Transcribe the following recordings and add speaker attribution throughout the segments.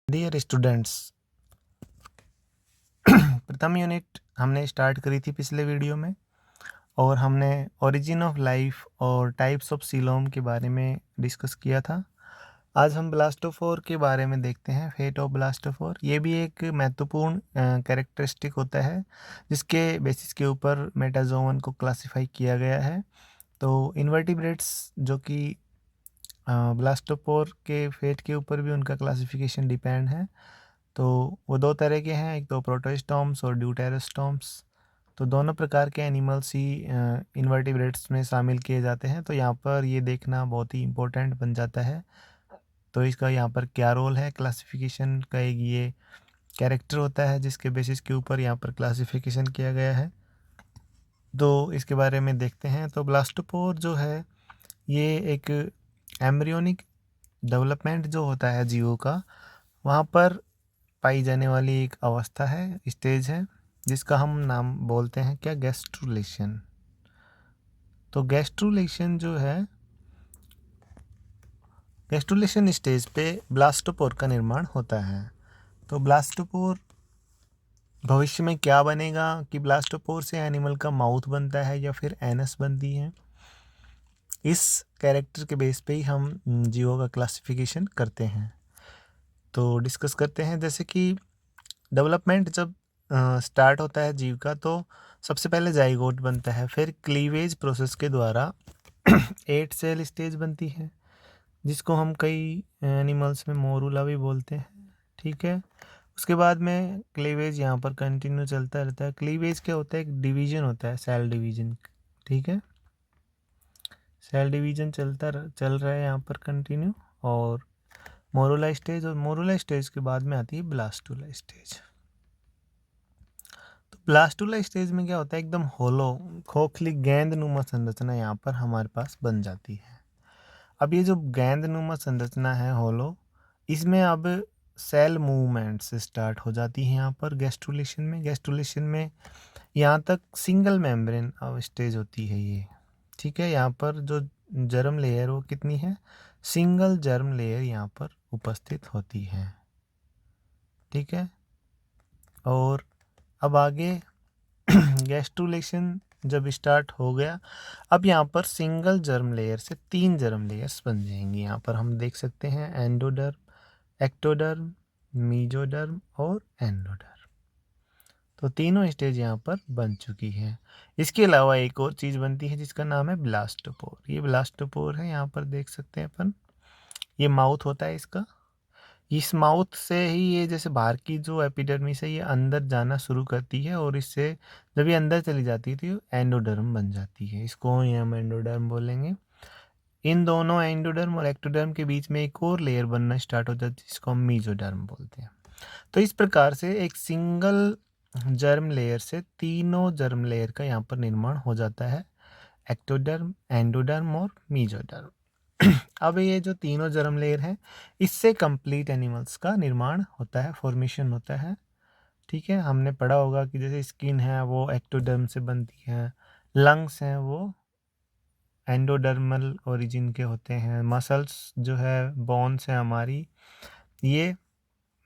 Speaker 1: Dear students, प्रथम unit हमने start करी थी पिछले वीडियो में और हमने ओरिजिन ऑफ लाइफ और टाइप्स ऑफ सीलोम के बारे में डिस्कस किया था। आज हम ब्लास्टोफोर के बारे में देखते हैं। फेट ऑफ ब्लास्टोफोर ये भी एक महत्वपूर्ण कैरेक्टरिस्टिक होता है जिसके बेसिस के ऊपर मेटाजोवन को क्लासिफाई किया गया है। तो इन्वर्टिब्रेट्स जो कि ब्लास्टोफोर के फेट के ऊपर भी उनका क्लासिफिकेशन डिपेंड है। तो वो दो तरह के हैं, एक तो प्रोटोस्टॉम्स और ड्यूटेरोस्टॉम्स। तो दोनों प्रकार के एनिमल्स ही इन्वर्टिब्रेट्स में शामिल किए जाते हैं। तो यहाँ पर ये देखना बहुत ही इम्पोर्टेंट बन जाता है। तो इसका यहाँ पर क्या रोल है, क्लासिफिकेशन का एक ये कैरेक्टर होता है जिसके बेसिस के ऊपर यहाँ पर क्लासिफिकेशन किया गया है। तो इसके बारे में देखते हैं। तो ब्लास्टोपोर जो है ये एक एम्ब्रियोनिक डेवलपमेंट जो होता है जीवों का, वहाँ पर पाई जाने वाली एक अवस्था है, स्टेज है, जिसका हम नाम बोलते हैं क्या, गैस्ट्रुलेशन। तो गैस्ट्रुलेशन जो है, गैस्ट्रुलेशन स्टेज पे ब्लास्टोपोर का निर्माण होता है। तो ब्लास्टोपोर भविष्य में क्या बनेगा कि ब्लास्टोपोर से एनिमल का माउथ बनता है या फिर एनस बनती है, इस कैरेक्टर के बेस पे ही हम जीवों का क्लासिफिकेशन करते हैं। तो डिस्कस करते हैं। जैसे कि डेवलपमेंट जब स्टार्ट होता है जीव का, तो सबसे पहले जाइगोट बनता है, फिर क्लीवेज प्रोसेस के द्वारा 8 सेल स्टेज बनती है जिसको हम कई एनिमल्स में मोरूला भी बोलते हैं। ठीक है, उसके बाद में क्लीवेज यहाँ पर कंटिन्यू चलता रहता है। क्लीवेज क्या होता है, एक डिवीजन होता है, सेल डिवीजन। ठीक है, सेल डिवीजन चल रहा है यहाँ पर कंटिन्यू। और मोरूला स्टेज, और मोरूला स्टेज के बाद में आती है ब्लास्टूला स्टेज। ब्लास्टूला स्टेज में क्या होता है, एकदम होलो खोखली गेंदनुमा संरचना यहाँ पर हमारे पास बन जाती है। अब ये जो गेंदनुमा संरचना है होलो, इसमें अब सेल मूवमेंट से स्टार्ट हो जाती है यहाँ पर गैस्ट्रुलेशन में यहाँ तक सिंगल मेम्ब्रेन अब स्टेज होती है ये। ठीक है, यहाँ पर जो जर्म लेयर वो कितनी है, सिंगल जर्म लेयर यहाँ पर उपस्थित होती है। ठीक है, और अब आगे गैस्ट्रुलेशन जब स्टार्ट हो गया, अब यहाँ पर सिंगल जर्म लेयर से 3 जर्म लेयर्स बन जाएंगी। यहाँ पर हम देख सकते हैं एंडोडर्म, एक्टोडर्म, मीजोडर्म और एंडोडर्म। तो तीनों स्टेज यहाँ पर बन चुकी है। इसके अलावा एक और चीज़ बनती है जिसका नाम है ब्लास्टोपोर। ये ब्लास्टोपोर है, यहाँ पर देख सकते हैं अपन, ये माउथ होता है इसका। इस माउथ से ही ये जैसे बाहर की जो एपिडर्मिस है ये अंदर जाना शुरू करती है, और इससे जब ये अंदर चली जाती है तो ये एंडोडर्म बन जाती है। इसको ही हम एंडोडर्म बोलेंगे। इन दोनों एंडोडर्म और एक्टोडर्म के बीच में एक और लेयर बनना स्टार्ट हो जाती है जिसको हम मीजोडर्म बोलते हैं। तो इस प्रकार से एक सिंगल जर्म लेयर से तीनों जर्म लेयर का यहाँ पर निर्माण हो जाता है, एक्टोडर्म, एंडोडर्म और मीजोडर्म। अब ये जो तीनों जर्म लेयर हैं, इससे कंप्लीट एनिमल्स का निर्माण होता है, फॉर्मेशन होता है। ठीक है, हमने पढ़ा होगा कि जैसे स्किन है वो एक्टोडर्म से बनती है, लंग्स हैं वो एंडोडर्मल ओरिजिन के होते हैं, मसल्स जो है बोन्स हैं हमारी, ये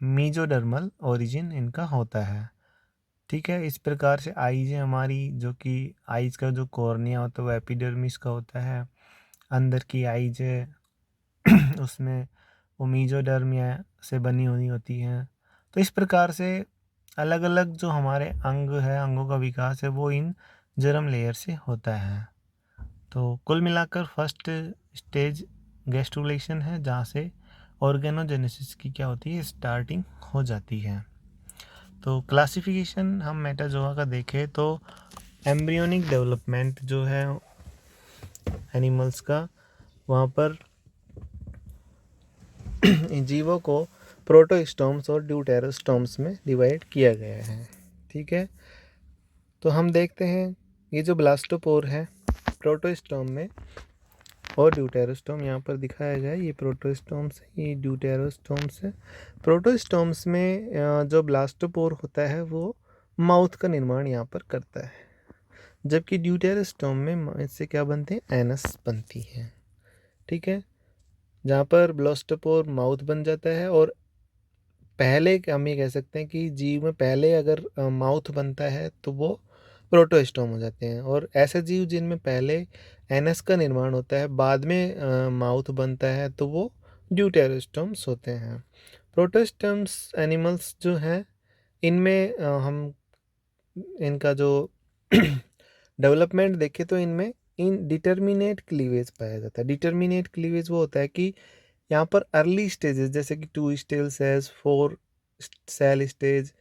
Speaker 1: मीजोडर्मल ओरिजिन इनका होता है। ठीक है, इस प्रकार से आईज है हमारी, जो कि आईज का जो कॉर्निया होता है वो एपिडर्मिस का होता है, अंदर की आईज है उसमें वो मीजोडर्मिया से बनी हुई होती हैं। तो इस प्रकार से अलग अलग जो हमारे अंग है, अंगों का विकास है वो इन जर्म लेयर से होता है। तो कुल मिलाकर फर्स्ट स्टेज गैस्ट्रुलेशन है जहाँ से ऑर्गेनोजेनेसिस की क्या होती है, स्टार्टिंग हो जाती है। तो क्लासिफिकेशन हम मेटाजोआ का देखें तो एम्ब्रियोनिक डेवलपमेंट जो है एनिमल्स का, वहाँ पर जीवों को प्रोटोस्टॉम्स और ड्यूटेरोस्टॉम्स में डिवाइड किया गया है। ठीक है, तो हम देखते हैं ये जो ब्लास्टोपोर है प्रोटोस्टॉम में और ड्यूटेरोस्टॉम यहाँ पर दिखाया गया है, ये प्रोटोस्टॉम्स है, ये ड्यूटेरोस्टॉम्स है। प्रोटोस्टॉम्स में जो ब्लास्टोपोर होता है वो माउथ का निर्माण यहाँ पर करता है, जबकि ड्यूटेरोस्टॉम में इससे क्या बनते हैं, एनस बनती है। ठीक है, जहाँ पर ब्लास्टोपोर माउथ बन जाता है और पहले हम ये कह सकते हैं कि जीव में पहले अगर माउथ बनता है तो वो प्रोटोस्टोम हो जाते हैं, और ऐसे जीव जिनमें पहले एनस का निर्माण होता है बाद में माउथ बनता है तो वो ड्यूटेरोस्टोम्स होते हैं। प्रोटोस्टोम्स एनिमल्स जो हैं इनमें हम इनका जो डेवलपमेंट देखें तो इनमें इन डिटर्मिनेट क्लीवेज पाया जाता है। डिटर्मिनेट क्लीवेज वो होता है कि यहाँ पर अर्ली स्टेजेस जैसे कि 2 स्टेल सेल्स, 4 सेल स्टेज,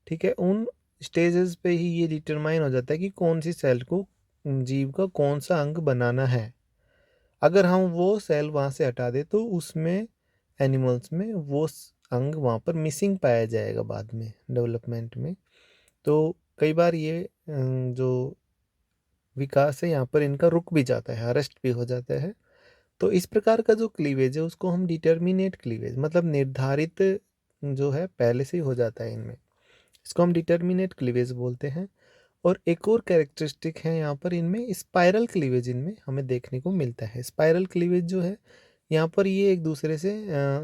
Speaker 1: ठीक है, उन स्टेजेस पे ही ये डिटरमाइन हो जाता है कि कौन सी सेल को जीव का कौन सा अंग बनाना है। अगर हम वो सेल वहाँ से हटा दें तो उसमें एनिमल्स में वो अंग वहाँ पर मिसिंग पाया जाएगा बाद में डेवलपमेंट में। तो कई बार ये जो विकास है यहाँ पर इनका रुक भी जाता है, अरेस्ट भी हो जाता है। तो इस प्रकार का जो क्लीवेज है उसको हम डिटर्मिनेट क्लीवेज, मतलब निर्धारित जो है पहले से ही हो जाता है इनमें, इसको हम डिटर्मिनेट क्लीवेज बोलते हैं। और एक और कैरेक्टरिस्टिक है यहाँ पर इनमें स्पाइरल क्लीवेज इनमें हमें देखने को मिलता है। स्पाइरल क्लीवेज जो है यहाँ पर ये एक दूसरे से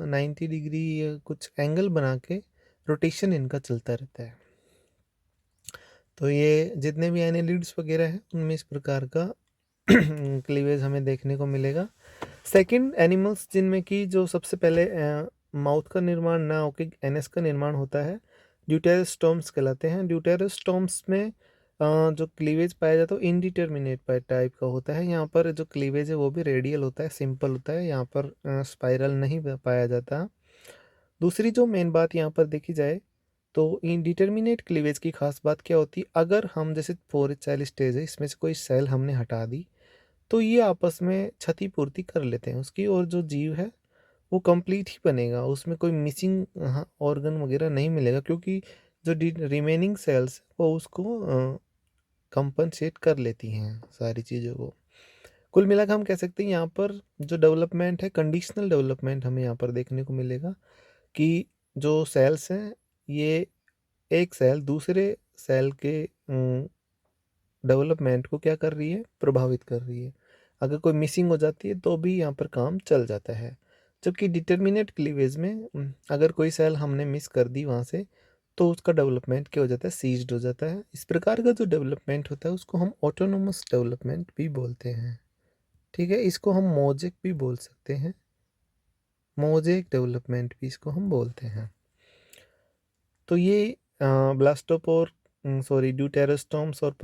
Speaker 1: 90 डिग्री कुछ एंगल बना के रोटेशन इनका चलता रहता है। तो ये जितने भी एनालिड्स वगैरह हैं उनमें इस प्रकार का क्लीवेज हमें देखने को मिलेगा। सेकंड एनिमल्स जिनमें कि जो सबसे पहले माउथ का निर्माण ना होकर एनएस का निर्माण होता है, ड्यूटेरोस्टोम्स कहलाते हैं। ड्यूटेरोस्टोम्स में जो क्लीवेज पाया जाता है वो इनडिटर्मिनेट टाइप का होता है। यहाँ पर जो क्लीवेज है वो भी रेडियल होता है, सिंपल होता है, यहाँ पर स्पाइरल नहीं पाया जाता। दूसरी जो मेन बात यहाँ पर देखी जाए तो इनडिटर्मिनेट क्लीवेज की खास बात क्या होती है, अगर हम जैसे 4 सेल स्टेज है इसमें से कोई सेल हमने हटा दी तो ये आपस में क्षतिपूर्ति कर लेते हैं उसकी, और जो जीव है वो कंप्लीट ही बनेगा, उसमें कोई मिसिंग ऑर्गन वगैरह नहीं मिलेगा, क्योंकि जो रिमेनिंग सेल्स वो उसको कंपनसेट कर लेती हैं सारी चीज़ों को। कुल मिलाकर हम कह सकते हैं यहाँ पर जो डेवलपमेंट है कंडीशनल डेवलपमेंट हमें यहाँ पर देखने को मिलेगा कि जो सेल्स हैं ये एक सेल दूसरे सेल के डेवलपमेंट को क्या कर रही है, प्रभावित कर रही है। अगर कोई मिसिंग हो जाती है तो भी यहाँ पर काम चल जाता है। जबकि डिटर्मिनेट क्लीवेज में अगर कोई सेल हमने मिस कर दी वहाँ से तो उसका डेवलपमेंट क्या हो जाता है, सीज्ड हो जाता है। इस प्रकार का जो डेवलपमेंट होता है उसको हम ऑटोनोमस डेवलपमेंट भी बोलते हैं। ठीक है, इसको हम मोजेक भी बोल सकते हैं, मोजेक डेवलपमेंट भी इसको हम बोलते हैं। तो ये ब्लास्टोपोर सॉरी ड्यूटेरोस्टोम्स और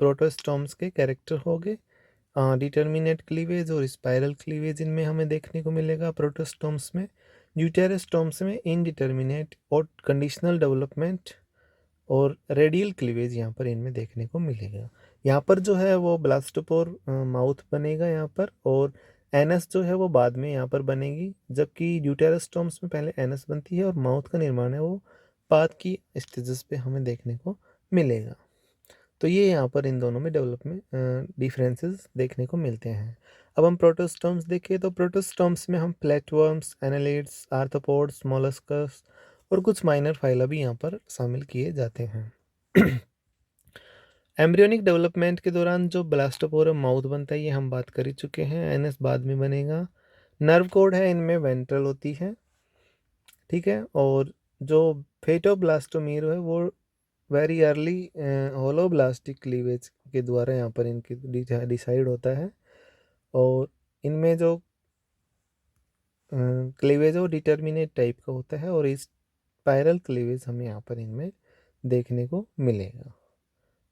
Speaker 1: प्रोटोस्टोम्स के कैरेक्टर हो गए। डिटर्मिनेट क्लीवेज और स्पाइरल क्लीवेज इनमें हमें देखने को मिलेगा प्रोटोस्टोम्स में। ड्यूटेरोस्टोम्स में इनडिटर्मिनेट और कंडीशनल डेवलपमेंट और रेडियल क्लीवेज यहाँ पर इनमें देखने को मिलेगा। यहाँ पर जो है वो ब्लास्टोपोर माउथ बनेगा यहाँ पर, और एनस जो है वो बाद में यहाँ पर बनेगी, जबकि ड्यूटेरोस्टोम्स में पहले एनस बनती है और माउथ का निर्माण है वो बाद की स्टेजेस पे हमें देखने को मिलेगा। तो ये यहाँ पर इन दोनों में डेवलपमेंट डिफरेंसेस देखने को मिलते हैं। अब हम प्रोटोस्टोम्स देखें तो प्रोटोस्टोम्स में हम प्लेटवर्म्स, एनालिड्स, आर्थ्रोपोड्स, मोलस्कस और कुछ माइनर फाइला भी यहाँ पर शामिल किए जाते हैं। एम्ब्रियोनिक डेवलपमेंट के दौरान जो ब्लास्टोपोरम माउथ बनता है ये हम बात कर ही चुके हैं, एनएस बाद में बनेगा। नर्व कोड है इनमें वेंट्रल होती है, ठीक है, और जो फेटोब्लास्टोमीर है वो वेरी अर्ली होलोब्लास्टिक क्लीवेज के द्वारा यहाँ पर इनकी डिसाइड होता है, और इनमें जो क्लीवेज है वो डिटर्मिनेट टाइप का होता है, और इस स्पाइरल क्लीवेज हमें यहाँ पर इनमें देखने को मिलेगा।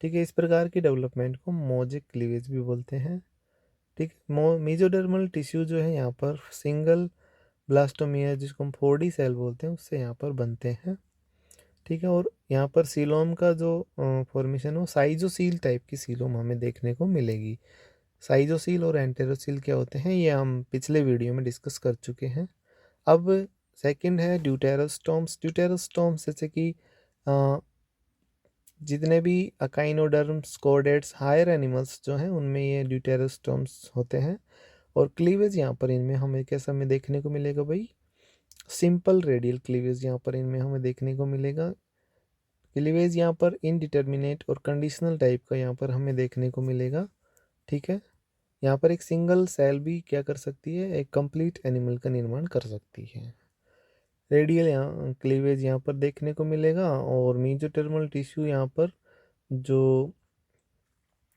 Speaker 1: ठीक है, इस प्रकार की डेवलपमेंट को मोजेक क्लीवेज भी बोलते हैं। ठीक है, मेजोडर्मल टिश्यू जो है यहाँ पर सिंगल ब्लास्टोमिया जिसको हम 4D सेल बोलते हैं उससे यहाँ पर बनते हैं। ठीक है, और यहाँ पर सीलोम का जो फॉर्मेशन हो साइजोसील टाइप की सीलोम हमें देखने को मिलेगी। साइजोसील और एंटेरोसील क्या होते हैं ये हम पिछले वीडियो में डिस्कस कर चुके हैं। अब सेकंड है ड्यूटेरोस्टोम्स। ड्यूटेरोस्टोम्स जैसे कि जितने भी अकाइनोडर्म्स, कॉर्डेट्स, हायर एनिमल्स जो हैं उनमें ये ड्यूटेरोस्टोम्स होते हैं। और क्लीवेज यहाँ पर इनमें हमें कैसा में देखने को मिलेगा भाई, सिंपल रेडियल क्लीवेज यहाँ पर इनमें हमें देखने को मिलेगा। क्लीवेज यहाँ पर इनडिटर्मिनेट और कंडीशनल टाइप का यहाँ पर हमें देखने को मिलेगा। ठीक है, यहाँ पर एक सिंगल सेल भी क्या कर सकती है, एक कंप्लीट एनिमल का निर्माण कर सकती है। रेडियल यहाँ क्लीवेज यहाँ पर देखने को मिलेगा, और मीजोटर्मल टिश्यू यहाँ पर जो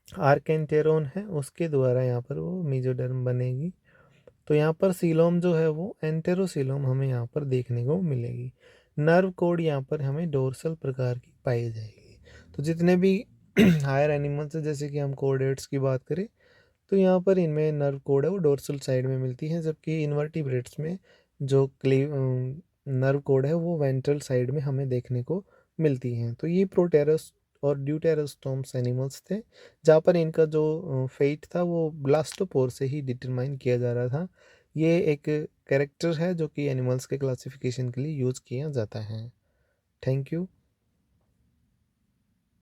Speaker 1: आर्केंटेरोन है उसके द्वारा यहाँ पर वो मीजोडर्म बनेगी। तो यहाँ पर सीलोम जो है वो एंटेरोसीलोम हमें यहाँ पर देखने को मिलेगी। नर्व कोड यहाँ पर हमें डोर्सल प्रकार की पाई जाएगी। तो जितने भी हायर एनिमल्स है, जैसे कि हम कोर्डेट्स की बात करें तो यहाँ पर इनमें नर्व कोड है वो डोर्सल साइड में मिलती है, जबकि इन्वर्टिब्रेट्स में जो नर्व कोड है वो वेंट्रल साइड में हमें देखने को मिलती हैं। तो ये प्रोटेरस और ड्यूटेरोस्टोम्स एनिमल्स थे, जहाँ पर इनका जो फेट था वो ब्लास्टोपोर से ही डिटरमाइन किया जा रहा था। ये एक कैरेक्टर है जो कि एनिमल्स के क्लासिफिकेशन के लिए यूज़ किया जाता है। Thank you.